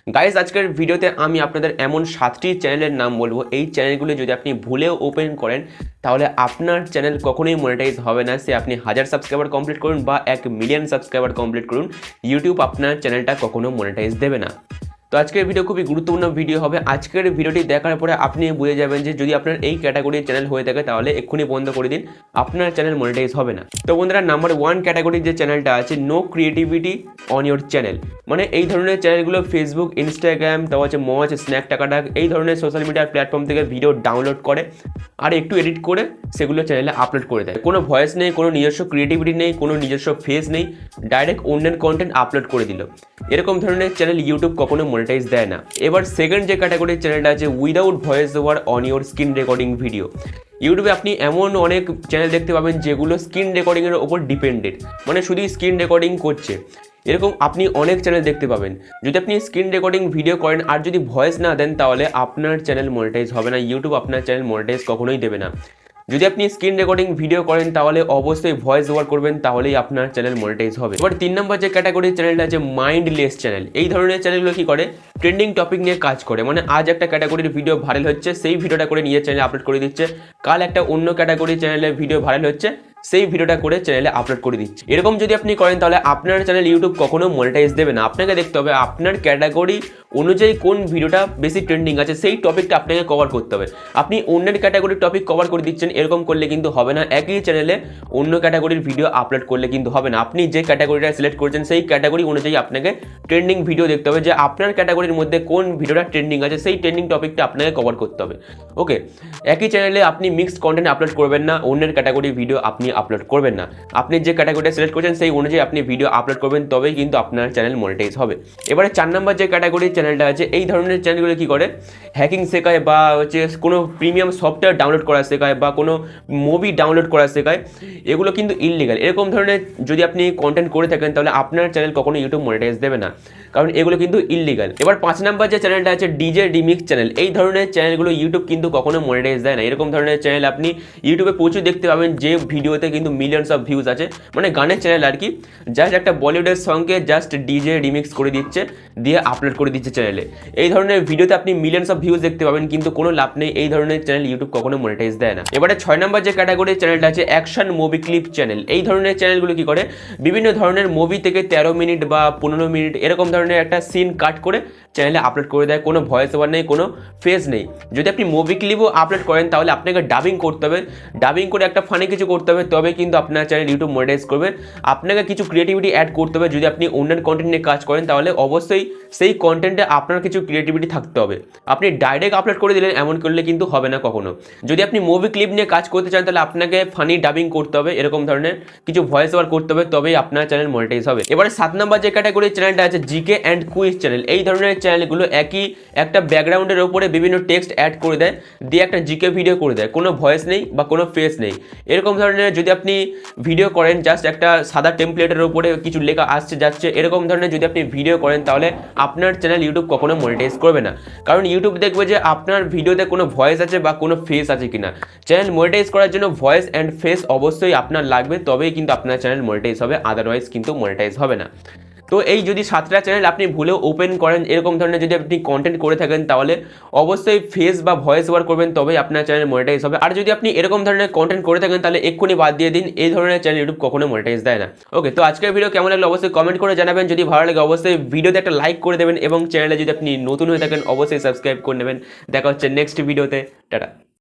Guys আজকের ভিডিওতে আমি আপনাদের এমন 7টি চ্যানেলের নাম বলবো। এই চ্যানেলগুলো যদি আপনি ভুলেও ওপেন করেন তাহলে আপনার চ্যানেল কখনোই মনিটাইজ হবে না। সে আপনি 1000 সাবস্ক্রাইবার কমপ্লিট করুন বা 1 মিলিয়ন সাবস্ক্রাইবার কমপ্লিট করুন, ইউটিউব আপনার চ্যানেলটা কখনো মনিটাইজ দেবে না। তো আজকের ভিডিও খুবই গুরুত্বপূর্ণ ভিডিও হবে। আজকের ভিডিওটি দেখার পরে আপনি বুঝে যাবেন যে যদি আপনার এই ক্যাটাগরির চ্যানেল হয়ে থাকে তাহলে এক্ষুনি বন্ধ করে দিন, আপনার চ্যানেল মনিটাইজ হবে না। তো বন্ধুরা, নাম্বার 1 ক্যাটাগরির যে চ্যানেলটা আছে, no creativity on your channel, মানে এই ধরনের চ্যানেলগুলো ফেসবুক, ইনস্টাগ্রাম, তারপর হচ্ছে মজ, স্ন্যাক, টাকাটাক এই ধরনের সোশ্যাল মিডিয়ার প্ল্যাটফর্ম থেকে ভিডিও ডাউনলোড করে আর একটু এডিট করে সেগুলো চ্যানেলে আপলোড করে দেয়। কোনো ভয়েস নেই, কোনো নিজস্ব ক্রিয়েটিভিটি নেই, কোনো নিজস্ব ফেস নেই, ডাইরেক্ট অন্যের কন্টেন্ট আপলোড করে দিল। এরকম ধরনের চ্যানেল ইউটিউব কখনো মনিটাইজ দেয় না। এবার সেকেন্ড যে ক্যাটাগরির চ্যানেলটা আছে, without voice over on your screen recording video. ইউটিউবে আপনি এমন অনেক চ্যানেল দেখতে পাবেন যেগুলো স্ক্রিন রেকর্ডিংয়ের ওপর ডিপেন্ডেড, মানে শুধুই স্ক্রিন রেকর্ডিং করছে। এরকম আপনি অনেক চ্যানেল দেখতে পাবেন। যদি আপনি স্ক্রিন রেকর্ডিং ভিডিও করেন আর যদি ভয়েস না দেন তাহলে আপনার চ্যানেল মনিটাইজ হবে না, ইউটিউব আপনার চ্যানেল মনিটাইজ কখনোই দেবে না। যদি আপনি স্ক্রিন রেকর্ডিং ভিডিও করেন তাহলে অবশ্যই ভয়েস ওভার করবেন, তাহলেই আপনার চ্যানেল মনিটাইজ হবে। এবার 3 নম্বর যে ক্যাটাগরির চ্যানেলটা আছে, মাইন্ডলেস চ্যানেল। এই ধরনের চ্যানেলগুলো কি করে, ট্রেন্ডিং টপিক নিয়ে কাজ করে, মানে আজ একটা ক্যাটাগরির ভিডিও ভাইরাল হচ্ছে সেই ভিডিওটা করে নিজের চ্যানেলে আপলোড করে দিচ্ছে, কাল একটা অন্য ক্যাটাগরির চ্যানেলে ভিডিও ভাইরাল হচ্ছে সেই ভিডিওটা করে চ্যানেলে আপলোড করে দিচ্ছে। এরকম যদি আপনি করেন তাহলে আপনার চ্যানেল ইউটিউব কখনো মনিটাইজ দেবে না। আপনাকে দেখতে হবে আপনার ক্যাটাগরি অনুযায়ী কোন ভিডিওটা বেশি ট্রেন্ডিং আছে সেই টপিকটা আপনাকে কভার করতে হবে। আপনি অন্যের ক্যাটাগরির টপিক কভার করে দিচ্ছেন, এরকম করলে কিন্তু হবে না। একই চ্যানেলে অন্য ক্যাটাগরির ভিডিও আপলোড করলে কিন্তু হবে না। আপনি যে ক্যাটাগরিটা সিলেক্ট করেছেন সেই ক্যাটাগরি অনুযায়ী আপনাকে ট্রেন্ডিং ভিডিও দেখতে হবে, যে আপনার ক্যাটাগরির মধ্যে কোন ভিডিওটা ট্রেন্ডিং আছে সেই ট্রেন্ডিং টপিকটা আপনাকে কভার করতে হবে। ওকে, একই চ্যানেলে আপনি মিক্সড কন্টেন্ট আপলোড করবেন না, অন্যের ক্যাটাগরির ভিডিও আপনি আপলোড করবেন না। আপনি যে ক্যাটাগরিটা সিলেক্ট করেছেন সেই অনুযায়ী আপনি ভিডিও আপলোড করবেন, তবেই কিন্তু আপনার চ্যানেল মনিটাইজ হবে। এবারে 4 নম্বর যে ক্যাটাগরির চ্যানেলটা আছে, এই ধরনের চ্যানেলগুলো কি করে, হ্যাকিং শেখায় বা হচ্ছে কোনো প্রিমিয়াম সফটওয়্যার ডাউনলোড করা শেখায় বা কোনো মুভি ডাউনলোড করা শেখায়। এগুলো কিন্তু ইললিগাল। এরকম ধরনের যদি আপনি কন্টেন্ট করে থাকেন তাহলে আপনার চ্যানেল কখনো ইউটিউব মনিটাইজ দেবে না, কারণ এগুলো কিন্তু ইললিগাল। এবার 5 নম্বর যে চ্যানেলটা আছে, ডিজে রিমিক্স চ্যানেল। এই ধরনের চ্যানেলগুলো ইউটিউব কিন্তু কখনো মনিটাইজ দেয় না। এরকম ধরনের চ্যানেল আপনি ইউটিউবে প্রচুর দেখতে পাবেন যে ভিডিওতে কিন্তু মিলিয়নস অফ ভিউজ আছে, মানে গানের চ্যানেল আর কি, জাস্ট একটা বলিউডের সঙ্গে জাস্ট ডিজে রিমিক্স করে দিচ্ছে, দিয়ে আপলোড করে দিচ্ছে চ্যানেলে। এই ধরনের ভিডিওতে আপনি মিলিয়নস অফ ভিউজ দেখতে পাবেন, কিন্তু কোনো লাভ নেই। এই ধরনের চ্যানেল ইউটিউব কখনো মনিটাইজ দেয় না। এবারে 6 নম্বর যে ক্যাটাগরির চ্যানেলটা আছে, অ্যাকশন মুভি ক্লিপ চ্যানেল। এই ধরনের চ্যানেলগুলো কি করে, বিভিন্ন ধরনের মুভি থেকে 13 মিনিট বা 15 মিনিট এরকম ধরনের একটা সিন কাট করে চ্যানেলে আপলোড করে দেয়। কোনো ভয়েস ওভার নেই, কোনো ফেস নেই। যদি আপনি মুভি ক্লিপও আপলোড করেন তাহলে আপনাকে ডাবিং করতে হবে, ডাবিং করে একটা ফানি কিছু করতে হবে, তবে কিন্তু আপনার চ্যানেল ইউটিউব মনিটাইজ করবে। আপনাকে কিছু ক্রিয়েটিভিটি অ্যাড করতে হবে। যদি আপনি অন্যের কন্টেন্ট নিয়ে কাজ করেন তাহলে অবশ্যই সেই কন্টেন্টে আপনার কিছু ক্রিয়েটিভিটি থাকতে হবে। আপনি ডাইরেক্ট আপলোড করে দিলেন এমন করলে কিন্তু হবে না কখনো। যদি আপনি মুভি ক্লিপ নিয়ে কাজ করতে চান তাহলে আপনাকে ফানি ডাবিং করতে হবে, এরকম ধরনের কিছু ভয়েস ওভার করতে হবে, তবেই আপনার চ্যানেল মনিটাইজ হবে। এবারে 7 নম্বর যে ক্যাটাগরির চ্যানেলটা আছে, জিকে অ্যান্ড কুইজ চ্যানেল। এই ধরনের চ্যানেলগুলো একই একটা ব্যাকগ্রাউন্ডের ওপরে বিভিন্ন টেক্সট অ্যাড করে দেয়, দিয়ে একটা জিকে ভিডিও করে দেয়, কোনো ভয়েস নেই বা কোনো ফেস নেই। এরকম ধরনের যদি আপনি ভিডিও করেন, জাস্ট একটা সাদা টেমপ্লেটের উপরে কিছু লেখা আসছে যাচ্ছে, এরকম ধরনের যদি আপনি ভিডিও করেন তাহলে আপনার চ্যানেল ইউটিউব কখনো মনিটাইজ করবে না। কারণ ইউটিউব দেখবে যে আপনার ভিডিওতে কোনো ভয়েস আছে বা কোনো ফেস আছে কিনা। চ্যানেল মনিটাইজ করার জন্য ভয়েস অ্যান্ড ফেস অবশ্যই আপনার লাগবে, তবেই কিন্তু আপনার চ্যানেল মনিটাইজ হবে, আদারওয়াইজ কিন্তু মনিটাইজ হবে না। তো এই যদি 7টা চ্যানেল আপনি ভুলেও ওপেন করেন, এরকম ধরনের যদি আপনি কন্টেন্ট করে থাকেন তাহলে অবশ্যই ফেস বা ভয়েস ওভার করবেন, তবেই আপনার চ্যানেল মনিটাইজ হবে। আর যদি আপনি এরকম ধরনের কন্টেন্ট করে থাকেন তাহলে এক্ষুনি বাদ দিয়ে দিন, এই ধরনের চ্যানেল ইউটিউব কখনো মনিটাইজ দেয় না। ওকে, তো আজকের ভিডিও কেমন লাগলো অবশ্যই কমেন্ট করে জানাবেন। যদি ভালো লাগে অবশ্যই ভিডিওতে একটা লাইক করে দেবেন এবং চ্যানেলে যদি আপনি নতুন হয়ে থাকেন অবশ্যই সাবস্ক্রাইব করে নেবেন। দেখা হচ্ছে নেক্সট ভিডিওতে। টাটা।